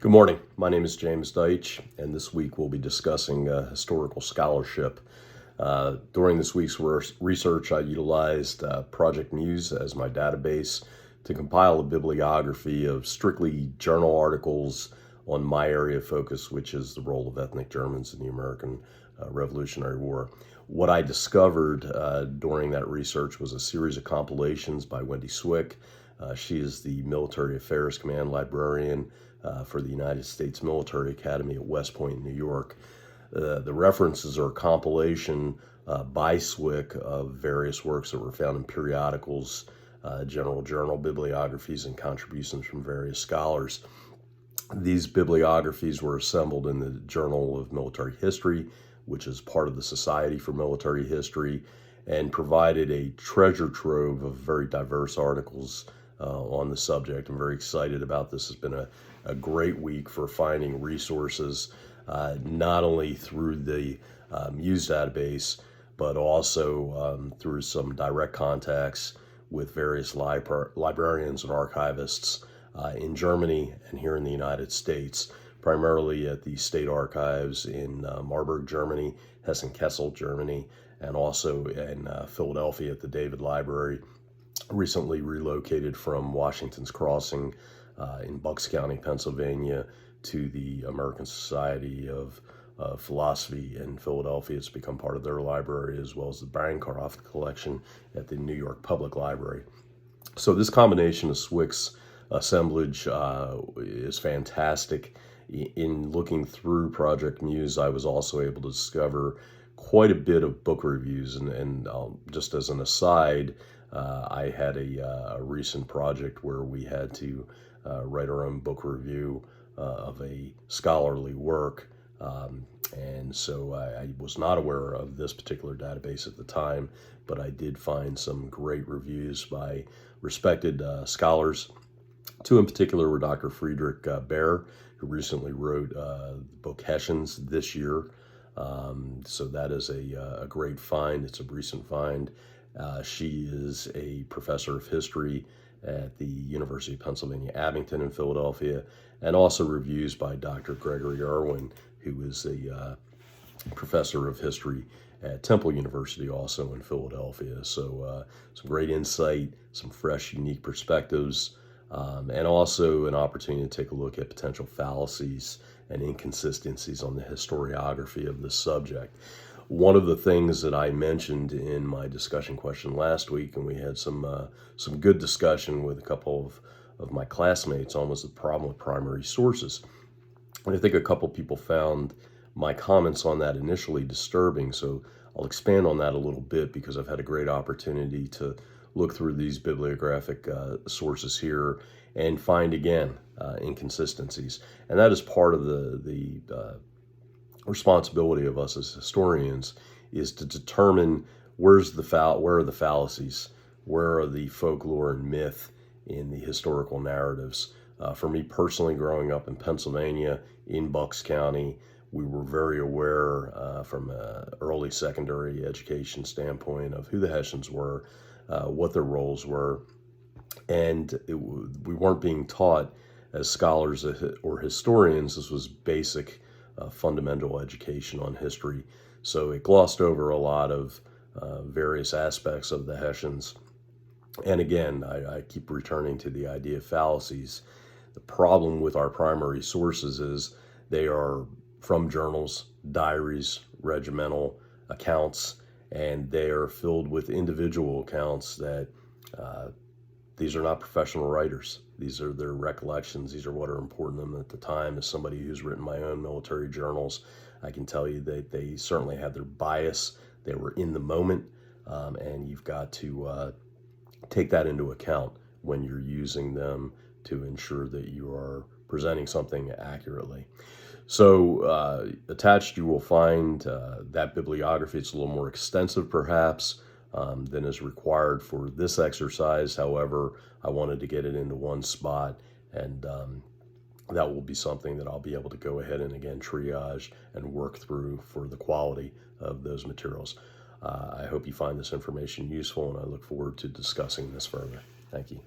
Good morning. My name is James Deitch, and this week we'll be discussing historical scholarship. During this week's research, I utilized Project Muse as my database to compile a bibliography of strictly journal articles on my area of focus, which is the role of ethnic Germans in the American Revolutionary War. What I discovered during that research was a series of compilations by Wendy Swick. She is the Military Affairs Command Librarian for the United States Military Academy at West Point, New York. The references are a compilation by Swick of various works that were found in periodicals, general journal bibliographies, and contributions from various scholars. These bibliographies were assembled in the Journal of Military History, which is part of the Society for Military History, and provided a treasure trove of very diverse articles on the subject. I'm very excited about this. It's been a great week for finding resources, not only through the Muse database, but also through some direct contacts with various librarians and archivists in Germany and here in the United States, primarily at the state archives in Marburg, Germany, Hessen-Kassel, Germany, and also in Philadelphia at the David Library. Recently relocated from Washington's Crossing in Bucks County, Pennsylvania, to the American Society of Philosophy in Philadelphia. It's become part of their library, as well as the Bancroft collection at the New York Public Library. So this combination of Swick's assemblage is fantastic. In looking through Project Muse, I was also able to discover quite a bit of book reviews, and just as an aside, I had a recent project where we had to write our own book review of a scholarly work, and so I was not aware of this particular database at the time, but I did find some great reviews by respected scholars. Two in particular were Dr. Friedrich Baer, who recently wrote the book Hessians this year. So that is a great find. It's a recent find. She is a professor of history at the University of Pennsylvania, Abington in Philadelphia, and also reviews by Dr. Gregory Irwin, who is a professor of history at Temple University, also in Philadelphia. So some great insight, some fresh, unique perspectives, and also an opportunity to take a look at potential fallacies and inconsistencies on the historiography of this subject. One of the things that I mentioned in my discussion question last week, and we had some good discussion with a couple of my classmates on, was the problem with primary sources. And I think a couple people found my comments on that initially disturbing, so I'll expand on that a little bit because I've had a great opportunity to look through these bibliographic sources here and find, again, inconsistencies. And that is part of the responsibility of us as historians, is to determine where are the fallacies, where are the folklore and myth in the historical narratives. For me personally, growing up in Pennsylvania, in Bucks County, we were very aware from an early secondary education standpoint of who the Hessians were, what their roles were, and we weren't being taught as scholars or historians. This was basic fundamental education on history. So it glossed over a lot of various aspects of the Hessians. And again, I keep returning to the idea of fallacies. The problem with our primary sources is they are from journals, diaries, regimental accounts, and they are filled with individual accounts that these are not professional writers. These are their recollections. These are what are important to them at the time. As somebody who's written my own military journals, I can tell you that they certainly had their bias. They were in the moment, and you've got to take that into account when you're using them to ensure that you are presenting something accurately. So attached you will find that bibliography. It's a little more extensive perhaps than is required for this exercise. However, I wanted to get it into one spot, and that will be something that I'll be able to go ahead and again triage and work through for the quality of those materials. I hope you find this information useful, and I look forward to discussing this further. Thank you.